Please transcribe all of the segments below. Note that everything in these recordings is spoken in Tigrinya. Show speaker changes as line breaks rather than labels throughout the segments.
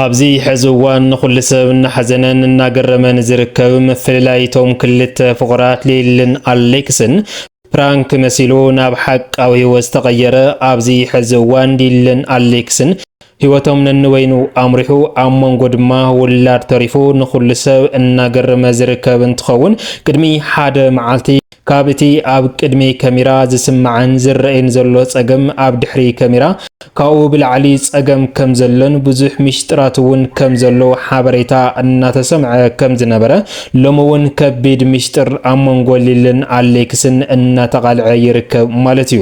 ኣብዚ ሕዚ እዋን ንኹሉ ሰብ እናሓዘነን እናገረመን ዝርከብ መፍለላይቶም ክልተ ፍቑራት ሊልን ኣሌክስን ፕራንክ መሲሉ ናብ ሓቃዊ ህይወት ዝተቐየረ። ኣብዚ ሕዚ እዋን ሊልን ኣሌክስን ህይወቶም ነንወይኑ ኣምሪሑ ኣብ መንጎ ድማ ውላድ ተሪፉ ንኹሉ ሰብ እናገረመ ዝርከብ እንትኸውን ቅድሚ ሓደ መዓልቲ ካብ እቲ ኣብ ቅድሚ ካሜራ ዝስማዕን ዝረአን ዘሎ ፀገም ኣብ ድሕሪ ካሜራ ካብኡ ብላዕሊ ፀገም ከም ዘሎን ብዙሕ ሚስጥራት እውን ከም ዘሎ ሓበሬታ እናተሰምዐ ከም ዝነበረ ሎሚ እውን ከቢድ ሚስጥር ኣብ መንጎ ሊልን ኣሌክስን እናተቃልዐ ይርከብ ማለት እዩ።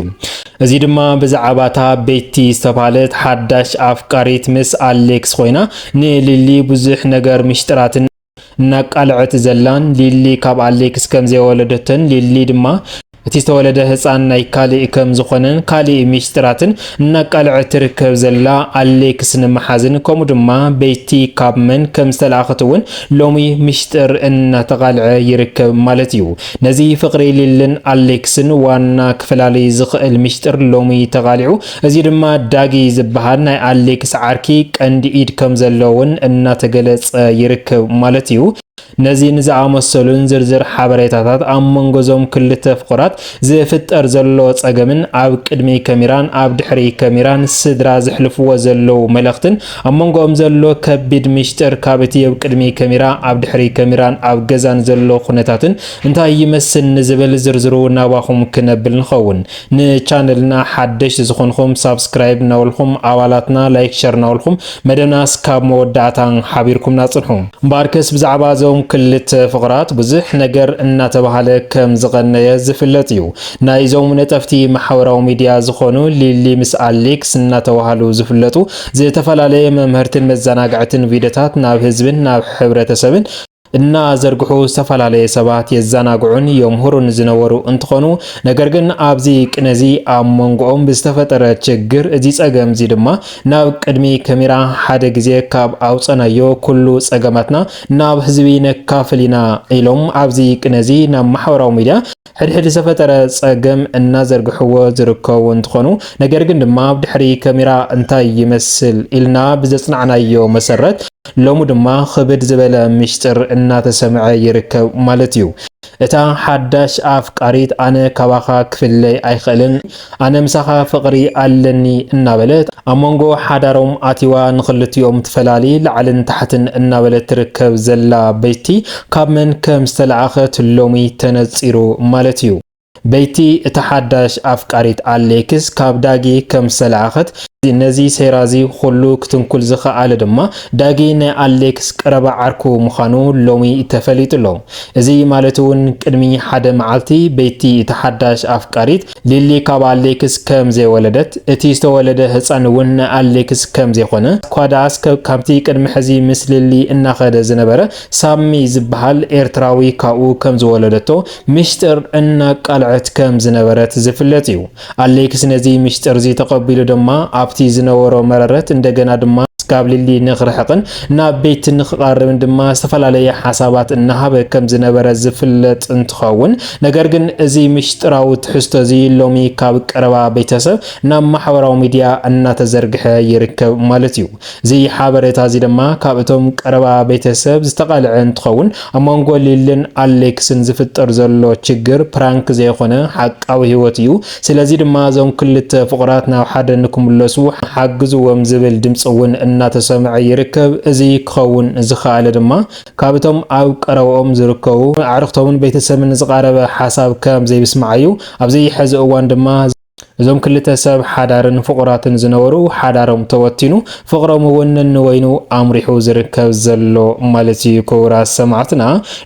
እዚ ድማ ብዛዕባታ ቤቲ ዝተባሃለት ሓዳሽ ኣፍቃሪት ምስ ኣሌክስ ኮይና ንሊሊ ብዙሕ ነገር ሚስጥራትን እናቃልዐት ዘላን ሊሊ ካብ ኣሌክስ ከም ዘይወለደተን ሊሊ ድማ እቲ ዝተወለደ ህፃን ናይ ካልእ ከም ዝኾነን ካልእ ሚስጥራትን እናቃልዐት ትርከብ ዘላ ኣሌክስ ንምሓዝን ከምኡ ድማ ቤቲ ካብ መን ከም ዝተላእኸት እውን ሎሚ ሚስጥር እናተቃልዐ ይርከብ ማለት እዩ። ነዚ ፍቅሪ ሊልን ኣሌክስን ዋና ክፈላለዩ ዝኽእል ሚስጥር ሎሚ ተቃሊዑ። እዚ ድማ ዳጊ ዝበሃል ናይ ኣሌክስ ዓርኪ ቀንዲ ኢድ ከም ዘለውን እናተገለጸ ይርከብ ማለት እዩ። ነዚን ዝኣመሰሉን ዝርዝር ሓበሬታታት ኣብ መንጎዞም ክልተ ፍቑራት ዝፍጠር ዘሎ ፀገምን ኣብ ቅድሚ ካሜራን ኣብ ድሕሪ ካሜራን ስድራ ዝሕልፍዎ ዘለው መልእኽትን ኣብ መንጎኦም ዘሎ ከቢድ ሚስጥር ካብ እቲ ኣብ ቅድሚ ካሜራ ኣብ ድሕሪ ካሜራን ኣብ ገዛን ዘሎ ኩነታትን እንታይ ይመስል ንዝብል ዝርዝሩ ናባኹም ክነብል ንኸውን። ንቻነልና ሓደሽ ዝኾንኩም ሳብስክራይብ ናበልኩም ኣባላትና ላይክ ሸር ናበልኩም መደናስ ካብ መወዳእታን ሓቢርኩም ናጽንሑ እምበኣርከስ ብዛዕባ ዞም ክልተ ፍቑራት ብዙሕ ነገር እናተባሃለ ከም ዝቐነየ ዝፍለጥ እዩ። ናይ ዞም ነጠፍቲ ማሕበራዊ ሚድያ ዝኾኑ ሊሊ ምስ ኣሌክስ እናተባሃሉ ዝፍለጡ ዝተፈላለዩ መምህርትን መዘናግዕትን ቪድዮታት ናብ ህዝብን ናብ ሕብረተሰብን እና ዘርግሑ ዝተፈላለዩ ሰባት የዘናግዑን የምህሩን ዝነበሩ እንትኾኑ ነገር ግን ኣብዚ ቅነዚ ኣብ መንጎኦም ብዝተፈጠረ ችግር እዚ ፀገም እዚ ድማ ናብ ቅድሚ ካሜራ ሓደ ግዜ ካብ ኣውፀናዮ ኩሉ ፀገማትና ናብ ህዝቢ ነካፍሊና ኢሎም ኣብዚ ቅነዚ ናብ ማሕበራዊ ሚድያ ሕድሕድ ዝተፈጠረ ፀገም እናዘርግሕዎ ዝርከቡ እንትኾኑ ነገር ግን ድማ ኣብ ድሕሪ ካሜራ እንታይ ይመስል ኢልና ብዘፅናዕናዮ መሰረት ሎሙ ድማ ክብድ ዝበለ ሚስጥር እናተሰምዐ ይርከብ ማለት እዩ። እታ ሓዳሽ ኣፍቃሪት ኣነ ካባኻ ክፍለይ ኣይኽእልን ኣነ ምሳኻ ፍቅሪ ኣለኒ እናበለት ኣብ መንጎ ሓዳሮም ኣቲዋ ንኽልቲኦም ትፈላሊ ላዕልን ታሕትን እናበለት ትርከብ ዘላ ቤቲ ካብ መን ከም ዝተለኣኸት ሎሚ ተነፂሩ ማለት እዩ። ቤቲ እታ ሓዳሽ ኣፍቃሪት ኣሌክስ ካብ ዳጊ ከም ዝተለኣኸት ነዚ ሴራዚ ኩሉ ክትንኩል ዝኽኣለ ድማ ዳጊ ናይ ኣሌክስ ቀረባ ዓርኩ ምዃኑ ሎሚ ተፈሊጡሎ። እዚ ማለት እውን ቅድሚ ሓደ መዓልቲ ቤቲ እቲ ሓዳሽ ኣፍቃሪት ሊሊ ካብ ኣሌክስ ከም ዘይወለደት እቲ ዝተወለደ ህፃን እውን ኣሌክስ ከም ዘይኾነ ኳዳስ ካብቲ ቅድሚ ሕዚ ምስ ሊሊ እናኸደ ዝነበረ ሳሚ ዝበሃል ኤርትራዊ ካብኡ ከም ዝወለደቶ ሚስጥር እናቃልዐት ከም ዝነበረት ዝፍለጥ እዩ። ኣሌክስ ነዚ ሚስጥር እዚ ተቐቢሉ ድማ ኣብቲ ዝነበሮ መረረት እንደገና ድማ ካብ ሊሊ ንኽርሕቕን ናብ ቤት ንኽቃርብን ድማ ዝተፈላለየ ሓሳባት እናሃበ ከም ዝነበረ ዝፍለጥ እንትኸውን ነገር ግን እዚ ሚስጥራዊ ትሕዝቶ እዚ ሎሚ ካብ ቀረባ ቤተሰብ ናብ ማሕበራዊ ሚድያ እናተዘርግሐ ይርከብ ማለት እዩ። እዚ ሓበሬታ እዚ ድማ ካብ እቶም ቀረባ ቤተሰብ ዝተቃልዐ እንትኸውን ኣብ መንጎ ሊልን ኣሌክስን ዝፍጠር ዘሎ ችግር ፕራንክ ዘይኮነ ሓቃዊ ህይወት እዩ። ስለዚ ድማ እዞም ክልተ ፍቑራት ናብ ሓደ ንክምለሱ ሓግዝዎም ዝብል ድምፂ እውን እናተሰምዐ ይርከብ። እዚ ክኸውን ዝኽኣለ ድማ ካብቶም ኣብ ቀረብኦም ዝርከቡ ኣዕርኽቶምን ቤተሰብን ዝቃረበ ሓሳብ ከም ዘይብስማዕ እዩ። ኣብዚ ሕዚ እዋን ድማ እዞም ክልተ ሰብ ሓዳርን ፍቑራትን ዝነበሩ ሓዳሮም ተወቲኑ ፍቕሮም እውን ነንወይኑ ኣምሪሑ ዝርከብ ዘሎ ማለት እዩ። ክቡራት ሰማዕትና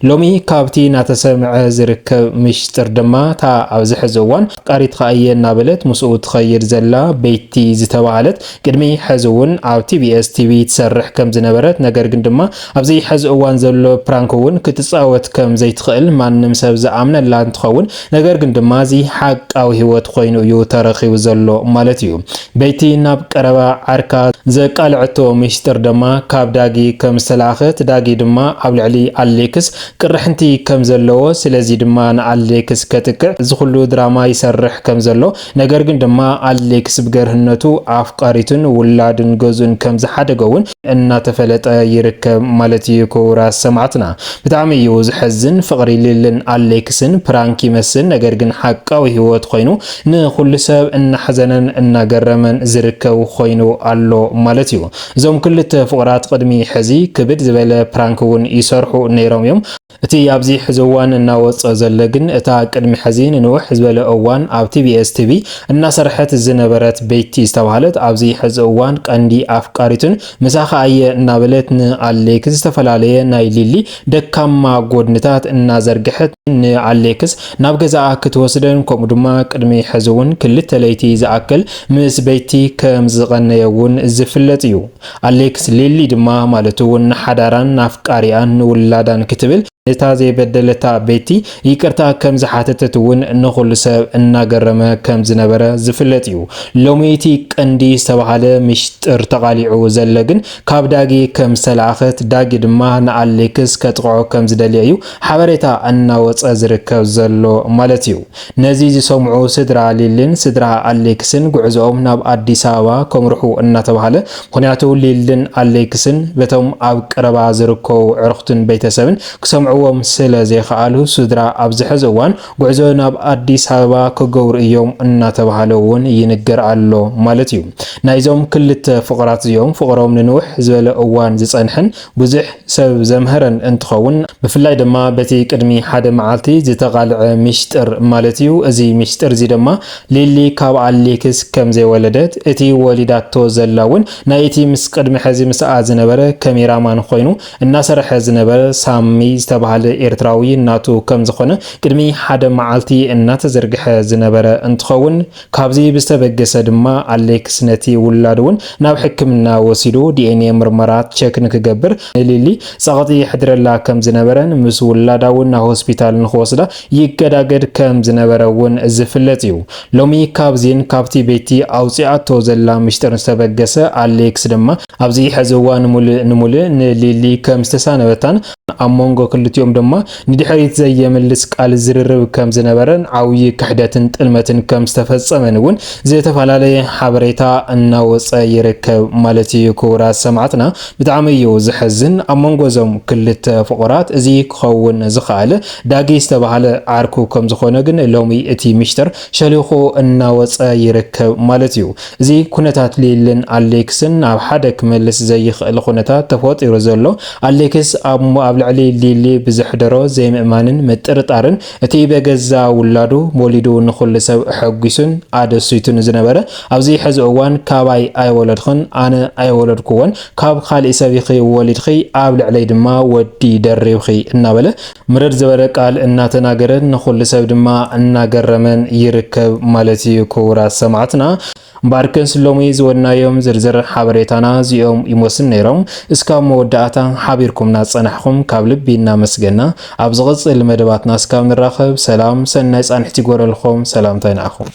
ሎሚ ካብቲ እናተሰምዐ ዝርከብ ሚስጥር ድማ እታ ኣብዚ ሕዚ እዋን ኣፍቃሪትካ እየ እናበለት ምስኡ ትኸይድ ዘላ ቤቲ ዝተባሃለት ቅድሚ ሕዚ እውን ኣብ ቲቢኤስ ቲቪ ትሰርሕ ከም ዝነበረት ነገር ግን ድማ ኣብዚ ሕዚ እዋን ዘሎ ፕራንክ እውን ክትፃወት ከም ዘይትኽእል ማንም ሰብ ዝኣምነላ እንትኸውን ነገር ግን ድማ እዚ ሓቃዊ ህይወት ኮይኑ እዩ ተረኺቡ ዘሎ ማለት እዩ። ቤቲ ናብ ቀረባ ዓርካ ዘቃልዕቶ ምስጢር ድማ ካብ ዳጊ ከም ዝተላኸት ዳጊ ድማ ኣብ ልዕሊ ኣሌክስ ቅርሕንቲ ከም ዘለዎ ስለዚ ድማ ንኣሌክስ ከጥቅዕ ዝኹሉ ድራማ ይሰርሕ ከም ዘሎ ነገር ግን ድማ ኣሌክስ ብገርህነቱ ኣፍቃሪቱን ውላድን ገዙን ከም ዝሓደገውን እናተፈለጠ ይርከብ ማለት እዩ። ክቡራት ሰማዕትና ብጣዕሚ እዩ ዝሕዝን ፍቅሪ ሊልን ኣሌክስን ፕራንክ ይመስል ነገር ግን ሓቃዊ ህይወት ኮይኑ ንኩሉ ሰብ እናሐዘነን እናገረመን ዝርከብ ኮይኑ ኣሎ ማለት እዩ። እዞም ክልተ ፍቅራት ቅድሚ ሕዚ ክብድ ዝበለ ፕራንክ እውን ይሰርሑ ነይሮም እዮም። እቲ ኣብዚ ሕዚ እዋን እናወፀ ዘሎ ግን እታ ቅድሚ ሕዚ ንንውሕ ዝበለ እዋን ኣብ ቲቢኤስ ቲቪ እናሰርሐት ዝነበረት ቤቲ ዝተባሃለት ኣብዚ ሕዚ እዋን ቀንዲ ኣፍቃሪቱን ምሳኻ እየ እናበለት ንኣሌክስ ዝተፈላለየ ናይ ሊሊ ደካማ ጎድንታት እናዘርግሐት ንኣሌክስ ናብ ገዛኣ ክትወስደን ከምኡ ድማ ቅድሚ ሕዚ እውን ክልተ ለይቲ ዝኣክል ምስ ቤቲ ከም ዝቀነየውን ዝፍለጥ እዩ። ኣሌክስ ሊሊ ድማ ማለት እውን ንሓዳራን ናፍቃሪያን ንውላዳን ክትብል እታ ዘይበደለታ ቤቲ ይቅርታ ከም ዝሓተተት እውን ንኹሉ ሰብ እናገረመ ከም ዝነበረ ዝፍለጥ እዩ። ሎሚቲ ቀንዲ ዝተባሃለ ምስጢር ተቃሊዑ ዘሎ ግን ካብ ዳጊ ከም ዝተላኸት ዳጊ ድማ ንኣሌክስ ከጥቅዖ ከም ዝደልየ እዩ ሓበሬታ እናወፀ ዝርከብ ዘሎ ማለት እዩ። ነዚ ዝሰምዑ ስድራ ሊልን ስድራ ኣሌክስን ጉዕዞኦም ናብ ኣዲስ ኣበባ ከምርሑ እናተባሃለ ምክንያቱ ሊልን ኣሌክስን በቶም ኣብ ቀረባ ዝርከቡ ዕርክቱን ቤተሰብን ክሰምዕዎም ስለ ዘይከኣሉ ስድራ ኣብ ዝሕዚ እዋን ጉዕዞ ናብ ኣዲስ ኣበባ ክገብሩ እዮም እናተባሃለ እውን ይንገር ኣሎ ማለት እዩ። ናይዞም ክልተ ፍቅራት እዚኦም ፍቅሮም ንንውሕ ዝበለ እዋን ዝፀንሕን ብዙሕ ሰብ ዘምህረን እንትኸውን ብፍላይ ድማ በቲ ቅድሚ ሓደ መዓልቲ ዝተቃልዐ ምስጢር ማለት እዩ። እዚ ምስጢር እዚ ድማ ሊሊ ካብ ኣሌክስ ከም ዘይወለደት እቲ ወሊዳቶ ዘላ እውን ናይ እቲ ምስ ቅድሚ ሕዚ ምስኣ ዝነበረ ካሜራማን ኮይኑ እናሰርሐ ዝነበረ ሳሚ ዝተባሃለ ኤርትራዊ እናቱ ከም ዝኾነ ቅድሚ ሓደ መዓልቲ እናተዘርግሐ ዝነበረ እንትኸውን ካብዚ ብዝተበገሰ ድማ ኣሌክስ ነቲ ውላድ እውን ናብ ሕክምና ወሲዱ ዲኤንኤ ምርመራ ቸክ ንክገብር ሊሊ ፀቕጢ ይሕድረላ ከም ዝነበረን ምስ ውላዳ እውን ናብ ሆስፒታል ንክወስዳ ይገዳገድ ከም ዝነበረ እውን ዝፍለጥ እዩ። ሎሚ ካብዚን ካብቲ ቤቲ ኣውፂኣቶ ዘላ ምስጢር ዝተበገሰ ኣሌክስ ድማ ኣብዚ ሕዚ እዋን ንሙሉእ ንሊሊ ከም ዝተሳነበታን ኣብ መንጎ ክልቲኦም ድማ ንድሕሪት ዘየምልስ ቃል ዝርርብ ከም ዝነበረን ዓብይ ክሕደትን ጥልመትን ከም ዝተፈጸመን እውን ዝተፈላለዩ ሓበሬታ እናወፀ ይርከብ ማለት እዩ። ክቡራት ሰማዕትና ብጣዕሚ እዩ ዝሕዝን ኣብ መንጎ እዞም ክልተ ፍቁራት እዚ ክኸውን ዝኽኣለ ዳጊ ዝተባሃለ ዓርኩ ከም ዝኾነ ግን ሎሚ እቲ ምስጢር ሸሊኹ እናወፀ ይርከብ ማለት እዩ። እዚ ኩነታት ሊልን ኣሌክስን ኣብ ሓደ ክመልስ ዘይኽእል ኩነታት ተፈጢሩ ዘሎ ኣሌክስ ኣብ ልዕሊ ሊሊ ብዝሕደሮ ዘይምእማንን ምጥርጣርን እቲ በገዛ ውላዱ ወሊዱ ንኹሉ ሰብ ሕጉሱን ኣደሲቱን ዝነበረ ኣብዚ ሕዚ እዋን ካባይ ኣይወለድኽን ኣነ ኣይወለድኩዎን ካብ ካልእ ሰብ ኢኺ ወሊድኺ ኣብ ልዕለይ ድማ ወዲ ደሪብኺ እናበለ ምርድ ዝበለ ቃል እናተናገረን ንኹሉ ሰብ ድማ እናገረመን ይርከብ ማለት እዩ። ክቡራት ሰማዕትና ባርከንስ ሎሚ ዝወናዮም ዝርዝር ሓበሬታና እዚኦም ይመስሉ ነይሮም። እስካብ መወዳእታ ሓቢርኩምና ፀናሕኩም ካብ ልቢ እናመስገና ኣብ ዝቕፅል መደባትና እስካብ ንራኸብ ሰላም ሰናይ ፃንሕቲ ይጎረልኩም። ሰላምታ ይንኣኹም።